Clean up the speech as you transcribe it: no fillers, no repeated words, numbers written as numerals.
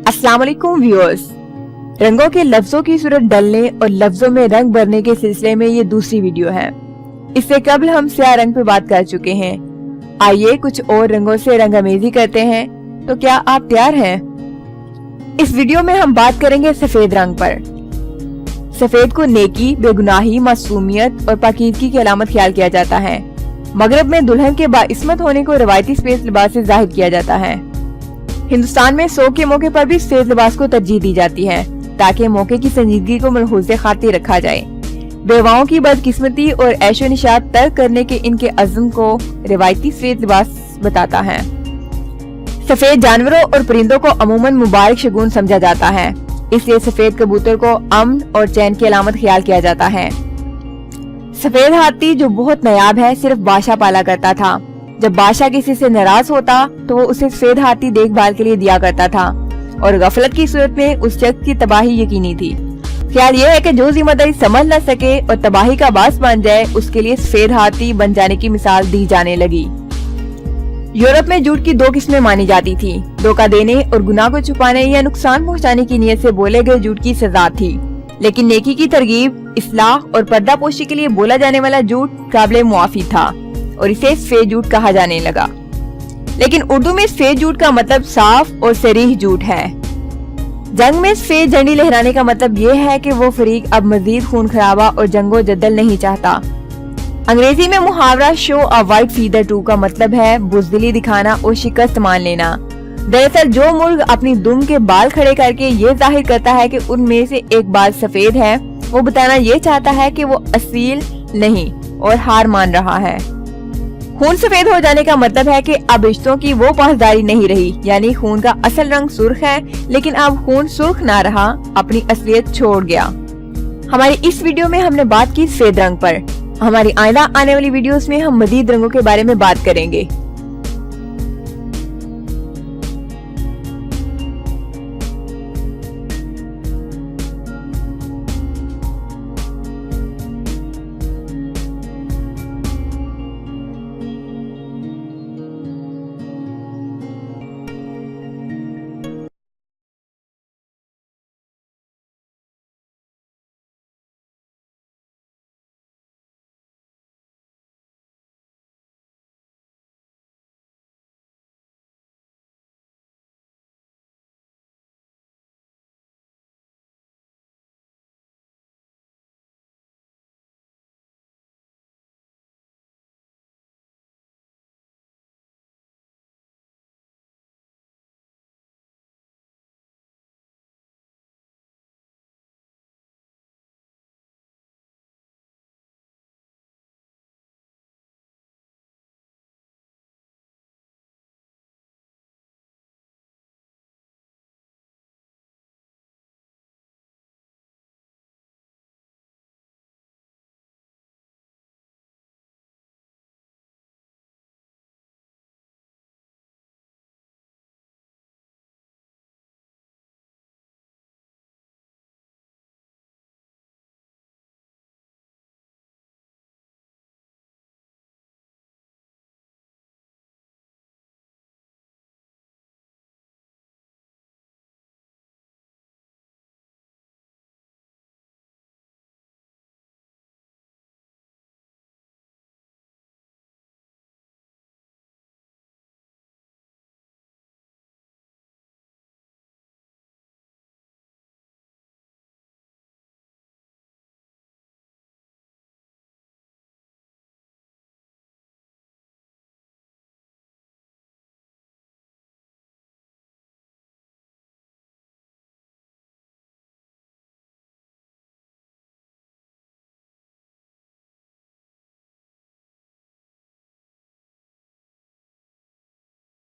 अस्सलाम वालेकुम व्यूअर्स। रंगों के लफ्जों की सूरत डलने और लफ्जों में रंग भरने के सिलसिले में ये दूसरी वीडियो है। इससे कबल हम स्याह रंग पे बात कर चुके हैं। आइए कुछ और रंगों से रंग अमेजी करते हैं। तो क्या आप तैयार हैं? इस वीडियो में हम बात करेंगे सफेद रंग पर। सफेद को नेकी, बेगुनाही, मासूमियत और पाकीज़गी की अलामत ख्याल किया जाता है। मगरब में दुल्हन के बाइस्मत होने को रवायती सफेद लिबास से जाहिर किया जाता है। हिंदुस्तान में सोग के मौके पर भी सफेद लिबास को तरजीह दी जाती है ताकि मौके की संजीदगी को मलहूज़े खातिर रखा जाए। बेवाओं की बदकिस्मती और ऐशो निशात तर्क करने के इनके अज़्म को रिवायती सफेद लिबास बताता है। सफेद जानवरों और परिंदों को अमूमन मुबारक शगुन समझा जाता है, इसलिए सफेद कबूतर को अमन और चैन की अलामत ख्याल किया जाता है। सफेद हाथी जो बहुत नायाब है, सिर्फ बादशाह पाला करता था। जब बादशाह किसी से नाराज होता तो वो उसे सफेद हाथी देखभाल के लिए दिया करता था और गफलत की सूरत में उस शख्स की तबाही यकीनी थी। ख्याल ये है कि जो जिम्मेदारी समझ न सके और तबाही का बास बन जाए, उसके लिए सफेद हाथी बन जाने की मिसाल दी जाने लगी। यूरोप में झूठ की दो किस्में मानी जाती थी। धोखा देने और गुनाह को छुपाने या नुकसान पहुँचाने की नीयत से बोले गए झूठ की सजा थी, लेकिन नेकी की तरगीब, इस्लाह और पर्दापोशी के लिए बोला जाने वाला झूठ काबिल मुआफी था और इसे सफेद झूठ कहा जाने लगा। लेकिन उर्दू में सफेद झूठ का मतलब साफ और सरीह झूठ है। जंग में सफेद झंडी लहराने का मतलब ये है कि वो फरीक अब मजीद खून खराबा और जंगो जद्दल नहीं चाहता। अंग्रेजी में मुहावरा show a white feather to का मतलब है बुज़दिली दिखाना और शिकस्त मान लेना। दरअसल जो मुर्ग अपनी दुम के बाल खड़े करके ये जाहिर करता है कि उनमें से एक बाल सफेद है, वो बताना ये चाहता है कि वो असील नहीं और हार मान रहा है। खून सफेद हो जाने का मतलब है कि अब रिश्तों की वो पासदारी नहीं रही, यानी खून का असल रंग सुर्ख है, लेकिन अब खून सुर्ख ना रहा, अपनी असलियत छोड़ गया। हमारी इस वीडियो में हमने बात की सफेद रंग पर। हमारी आइंदा आने वाली वीडियोस में हम मजीद रंगों के बारे में बात करेंगे।